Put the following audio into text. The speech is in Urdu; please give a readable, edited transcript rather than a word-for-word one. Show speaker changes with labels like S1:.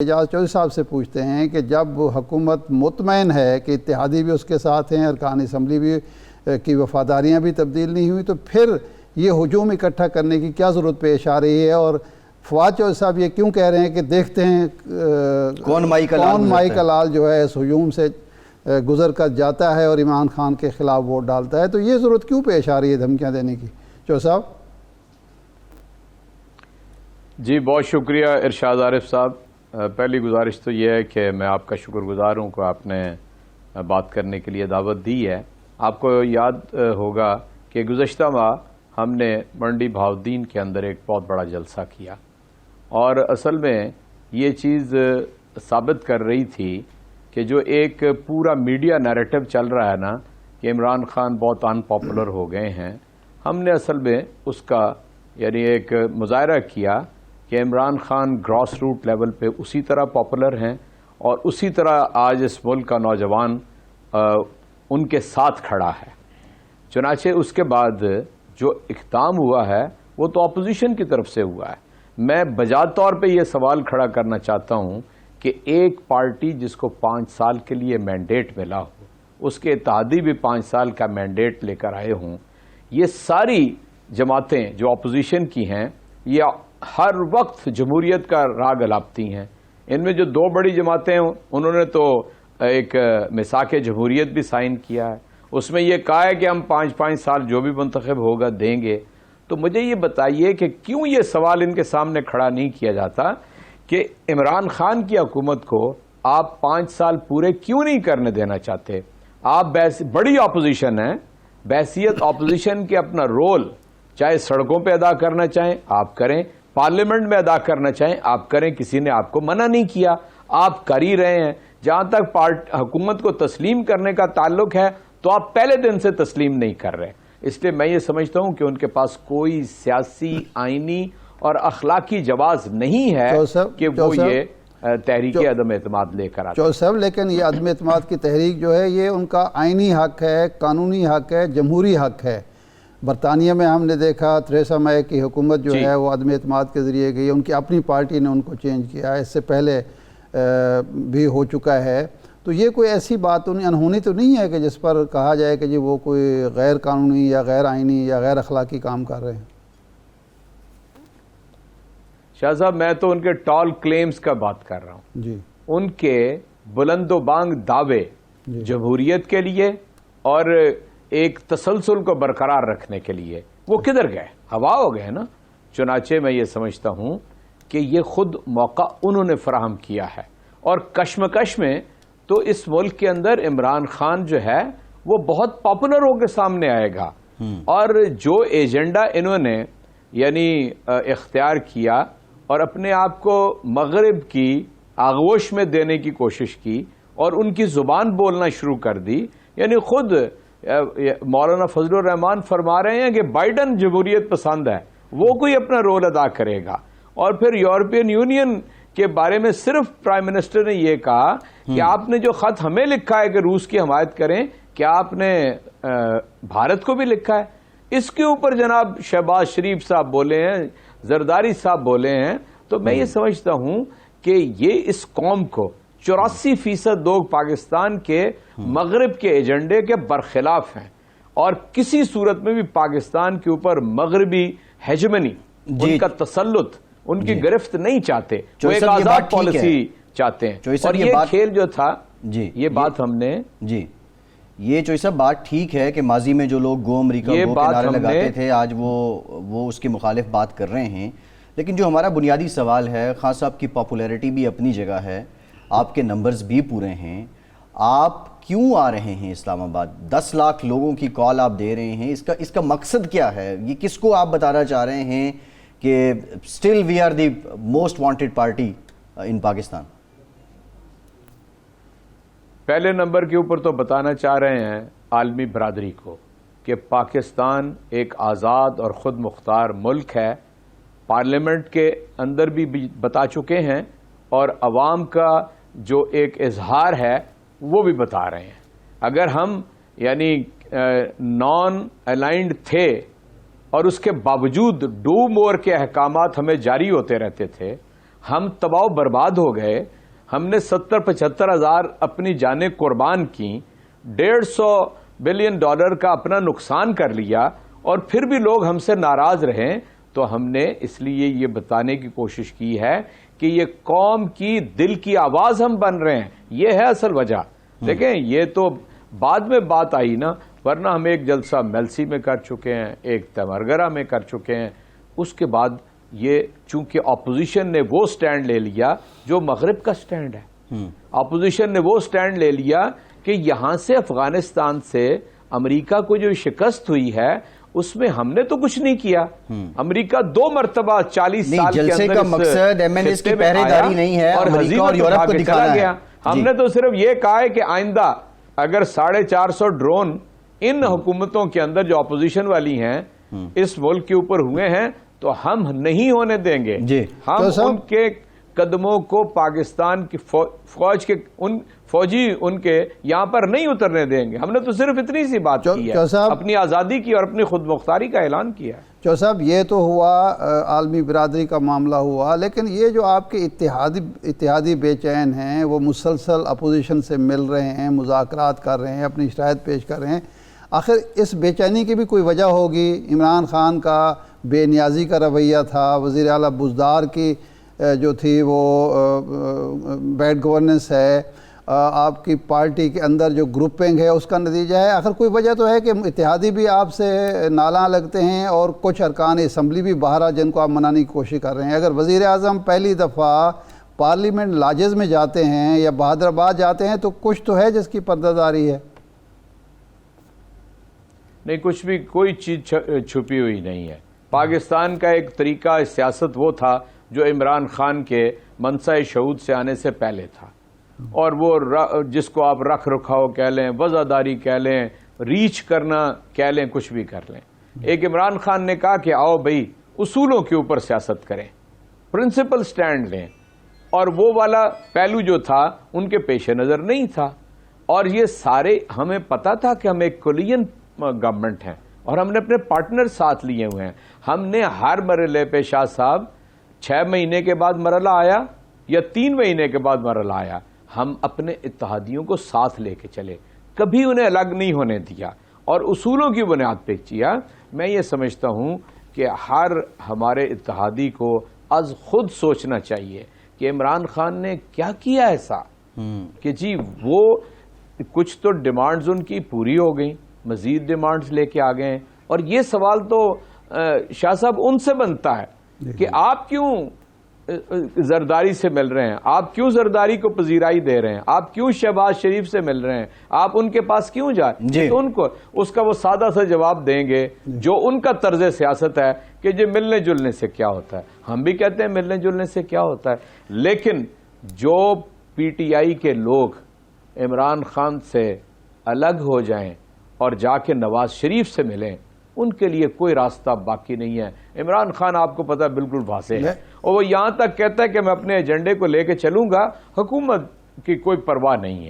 S1: اعجاز چودھری صاحب سے پوچھتے ہیں کہ جب حکومت مطمئن ہے کہ اتحادی بھی اس کے ساتھ ہیں، ارکان اسمبلی بھی کی وفاداریاں بھی تبدیل نہیں ہوئی، تو پھر یہ ہجوم اکٹھا کرنے کی کیا ضرورت پیش آ رہی ہے؟ اور فواد چودھری صاحب یہ کیوں کہہ رہے ہیں کہ دیکھتے ہیں کون مائی کا لال جو ہے اس ہجوم سے گزر کر جاتا ہے اور عمران خان کے خلاف ووٹ ڈالتا ہے؟ تو یہ ضرورت کیوں پیش آ رہی ہے دھمکیاں دینے کی؟ چودھری صاحب
S2: جی بہت شکریہ ارشاد عارف صاحب۔ پہلی گزارش تو یہ ہے کہ میں آپ کا شکر گزار ہوں کہ آپ نے بات کرنے کے لیے دعوت دی ہے۔ آپ کو یاد ہوگا کہ گزشتہ ماہ ہم نے منڈی بہاؤالدین کے اندر ایک بہت بڑا جلسہ کیا، اور اصل میں یہ چیز ثابت کر رہی تھی کہ جو ایک پورا میڈیا نیریٹو چل رہا ہے نا کہ عمران خان بہت ان پاپولر ہو گئے ہیں، ہم نے اصل میں اس کا یعنی ایک مظاہرہ کیا کہ Imran Khan grass root level پہ اسی طرح پاپولر ہیں، اور اسی طرح آج اس ملک کا نوجوان ان کے ساتھ کھڑا ہے۔ چنانچہ اس کے بعد جو اقدام ہوا ہے وہ تو اپوزیشن کی طرف سے ہوا ہے۔ میں بجا طور پہ یہ سوال کھڑا کرنا چاہتا ہوں کہ ایک پارٹی جس کو 5 سال کے لیے مینڈیٹ ملا ہو، اس کے اتحادی بھی 5 سال کا مینڈیٹ لے کر آئے ہوں، یہ ساری جماعتیں جو اپوزیشن کی ہیں یہ ہر وقت جمہوریت کا راگ الاپتی ہیں۔ ان میں جو 2 بڑی جماعتیں ہیں انہوں نے تو ایک میثاق جمہوریت بھی سائن کیا ہے، اس میں یہ کہا ہے کہ ہم 5 سال جو بھی منتخب ہوگا دیں گے۔ تو مجھے یہ بتائیے کہ کیوں یہ سوال ان کے سامنے کھڑا نہیں کیا جاتا کہ عمران خان کی حکومت کو آپ 5 سال پورے کیوں نہیں کرنے دینا چاہتے؟ آپ بڑی اپوزیشن ہیں، بحیثیت اپوزیشن کے اپنا رول چاہے سڑکوں پہ ادا کرنا چاہیں آپ کریں، پارلیمنٹ میں ادا کرنا چاہیں آپ کریں، کسی نے آپ کو منع نہیں کیا، آپ کر ہی رہے ہیں۔ جہاں تک حکومت کو تسلیم کرنے کا تعلق ہے تو آپ پہلے دن سے تسلیم نہیں کر رہے، اس لیے میں یہ سمجھتا ہوں کہ ان کے پاس کوئی سیاسی، آئینی اور اخلاقی جواز نہیں ہے کہ وہ یہ تحریک عدم اعتماد لے کر آتے ہیں۔
S1: چودھری صاحب لیکن یہ عدم اعتماد کی تحریک جو ہے یہ ان کا آئینی حق ہے، قانونی حق ہے، جمہوری حق ہے۔ برطانیہ میں ہم نے دیکھا تھریسا مے کی حکومت جو ہے وہ عدم اعتماد کے ذریعے گئی، ان کی اپنی پارٹی نے ان کو چینج کیا، اس سے پہلے بھی ہو چکا ہے۔ تو یہ کوئی ایسی بات انہونی تو نہیں ہے کہ جس پر کہا جائے کہ جی وہ کوئی غیر قانونی یا غیر آئینی یا غیر اخلاقی کام کر رہے ہیں؟
S2: شاہ صاحب میں تو ان کے ٹال کلیمز کا بات کر رہا ہوں،
S1: جی
S2: ان کے بلند و بانگ دعوے جمہوریت کے لیے اور ایک تسلسل کو برقرار رکھنے کے لیے وہ کدھر گئے؟ ہوا ہو گئے نا۔ چنانچہ میں یہ سمجھتا ہوں کہ یہ خود موقع انہوں نے فراہم کیا ہے، اور کشمکش میں تو اس ملک کے اندر عمران خان جو ہے وہ بہت پاپولر ہو کے سامنے آئے گا، اور جو ایجنڈا انہوں نے یعنی اختیار کیا اور اپنے آپ کو مغرب کی آغوش میں دینے کی کوشش کی اور ان کی زبان بولنا شروع کر دی، یعنی خود مولانا فضل الرحمان فرما رہے ہیں کہ بائیڈن جمہوریت پسند ہے، وہ کوئی اپنا رول ادا کرے گا۔ اور پھر یورپین یونین کے بارے میں صرف پرائم منسٹر نے یہ کہا کہ آپ نے جو خط ہمیں لکھا ہے کہ روس کی حمایت کریں، کیا آپ نے بھارت کو بھی لکھا ہے؟ اس کے اوپر جناب شہباز شریف صاحب بولے ہیں، زرداری صاحب بولے ہیں۔ تو میں یہ سمجھتا ہوں کہ یہ اس قوم کو 84% لوگ پاکستان کے مغرب کے ایجنڈے کے برخلاف ہیں، اور کسی صورت میں بھی پاکستان کے اوپر مغربی ہیجمنی، ان کا تسلط، ان کی گرفت نہیں چاہتے، وہ ایک آزاد پالیسی چاہتے ہیں۔ اور یہ کھیل جو تھا یہ بات ہم نے
S3: یہ چوہدری صاحب بات ٹھیک ہے کہ ماضی میں جو لوگ گو امریکہ گو کے نعرے لگاتے تھے آج وہ اس کے مخالف بات کر رہے ہیں، لیکن جو ہمارا بنیادی سوال ہے، خان صاحب کی پاپولیرٹی بھی اپنی جگہ ہے، آپ کے نمبرز بھی پورے ہیں، آپ کیوں آ رہے ہیں اسلام آباد؟ 10 لاکھ لوگوں کی کال آپ دے رہے ہیں، اس کا مقصد کیا ہے؟ یہ کس کو آپ بتانا چاہ رہے ہیں کہ still we are the most wanted party in Pakistan?
S2: پہلے نمبر کے اوپر تو بتانا چاہ رہے ہیں عالمی برادری کو کہ پاکستان ایک آزاد اور خود مختار ملک ہے، پارلیمنٹ کے اندر بھی بتا چکے ہیں، اور عوام کا جو ایک اظہار ہے وہ بھی بتا رہے ہیں۔ اگر ہم یعنی نان الائنڈ تھے اور اس کے باوجود ڈو مور کے احکامات ہمیں جاری ہوتے رہتے تھے، ہم تباہ و برباد ہو گئے. ہم نے 70-75 ہزار اپنی جانیں قربان کی, $150 بلین کا اپنا نقصان کر لیا, اور پھر بھی لوگ ہم سے ناراض رہیں. تو ہم نے اس لیے یہ بتانے کی کوشش کی ہے کہ یہ قوم کی دل کی آواز ہم بن رہے ہیں, یہ ہے اصل وجہ. دیکھیں یہ تو بعد میں بات آئی نا, ورنہ ہم ایک جلسہ میلسی میں کر چکے ہیں, ایک تمرگرہ میں کر چکے ہیں. اس کے بعد یہ چونکہ اپوزیشن نے وہ سٹینڈ لے لیا جو مغرب کا سٹینڈ ہے. اپوزیشن نے وہ سٹینڈ لے لیا کہ یہاں سے افغانستان سے امریکہ کو جو شکست ہوئی ہے اس میں ہم نے تو کچھ نہیں کیا. امریکہ 2 مرتبہ 40 سال کے
S3: جلسے
S2: اندر
S3: کا مقصد MNS کی پہرے داری نہیں ہے,
S2: اور
S3: امریکہ اور یورپ کو دکھانا ہے.
S2: ہم نے تو صرف یہ کہا ہے کہ آئندہ اگر 450 ڈرون ان حکومتوں کے اندر جو اپوزیشن والی ہیں اس ملک کے اوپر ہوئے ہیں تو ہم نہیں ہونے دیں گے. ہم ان کے قدموں کو پاکستان کی فوج کے فوجی ان کے یہاں پر نہیں اترنے دیں گے. ہم نے تو صرف اتنی سی بات کی ہے, اپنی آزادی کی اور اپنی خود مختاری کا اعلان کیا.
S1: چو صاحب یہ تو ہوا عالمی برادری کا معاملہ ہوا, لیکن یہ جو آپ کے اتحادی بے چین ہیں وہ مسلسل اپوزیشن سے مل رہے ہیں, مذاکرات کر رہے ہیں, اپنی شرائط پیش کر رہے ہیں, آخر اس بے چینی کی بھی کوئی وجہ ہوگی؟ عمران خان کا بے نیازی کا رویہ تھا, وزیر اعلیٰ بزدار کی جو تھی وہ بیڈ گورننس ہے, آپ کی پارٹی کے اندر جو گروپنگ ہے اس کا نتیجہ ہے. آخر کوئی وجہ تو ہے کہ اتحادی بھی آپ سے نالاں لگتے ہیں اور کچھ ارکان اسمبلی بھی باہر آ جن کو آپ منانے کی کوشش کر رہے ہیں. اگر وزیر اعظم پہلی دفعہ پارلیمنٹ لاجز میں جاتے ہیں یا بہادر آباد جاتے ہیں تو کچھ تو ہے جس کی پردہ داری ہے.
S2: نہیں, کچھ بھی کوئی چیز چھپی ہوئی نہیں ہے. پاکستان کا ایک طریقہ سیاست وہ تھا جو عمران خان کے منصع شہود سے آنے سے پہلے تھا, اور وہ جس کو آپ رکھ رکھاؤ کہہ لیں, وزاداری کہہ لیں, ریچ کرنا کہہ لیں, کچھ بھی کر لیں. ایک عمران خان نے کہا کہ آؤ بھئی اصولوں کے اوپر سیاست کریں, پرنسپل سٹینڈ لیں, اور وہ والا پہلو جو تھا ان کے پیش نظر نہیں تھا. اور یہ سارے ہمیں پتا تھا کہ ہم ایک کولیجن گورنمنٹ ہیں اور ہم نے اپنے پارٹنر ساتھ لیے ہوئے ہیں. ہم نے ہر مرحلے پہ شاہ صاحب 6 مہینے کے بعد مرحلہ آیا یا 3 مہینے کے بعد مرحلہ آیا, ہم اپنے اتحادیوں کو ساتھ لے کے چلے, کبھی انہیں الگ نہیں ہونے دیا اور اصولوں کی بنیاد پہ کیا. میں یہ سمجھتا ہوں کہ ہر ہمارے اتحادی کو از خود سوچنا چاہیے کہ عمران خان نے کیا کیا ایسا کہ جی وہ کچھ تو ڈیمانڈز ان کی پوری ہو گئیں, مزید ڈیمانڈز لے کے آ گئے ہیں. اور یہ سوال تو شاہ صاحب ان سے بنتا ہے کہ آپ کیوں زرداری سے مل رہے ہیں, آپ کیوں زرداری کو پذیرائی دے رہے ہیں, آپ کیوں شہباز شریف سے مل رہے ہیں, آپ ان کے پاس کیوں جائیں. تو ان کو اس کا وہ سادہ سا جواب دیں گے جو ان کا طرز سیاست ہے کہ جو ملنے جلنے سے کیا ہوتا ہے. ہم بھی کہتے ہیں ملنے جلنے سے کیا ہوتا ہے, لیکن جو پی ٹی آئی کے لوگ عمران خان سے الگ ہو جائیں اور جا کے نواز شریف سے ملیں, ان کے لیے کوئی راستہ باقی نہیں ہے. عمران خان آپ کو پتہ بالکل واضح ہے, اور وہ یہاں تک کہتا ہے کہ میں اپنے ایجنڈے کو لے کے چلوں گا, حکومت کی کوئی پرواہ نہیں ہے.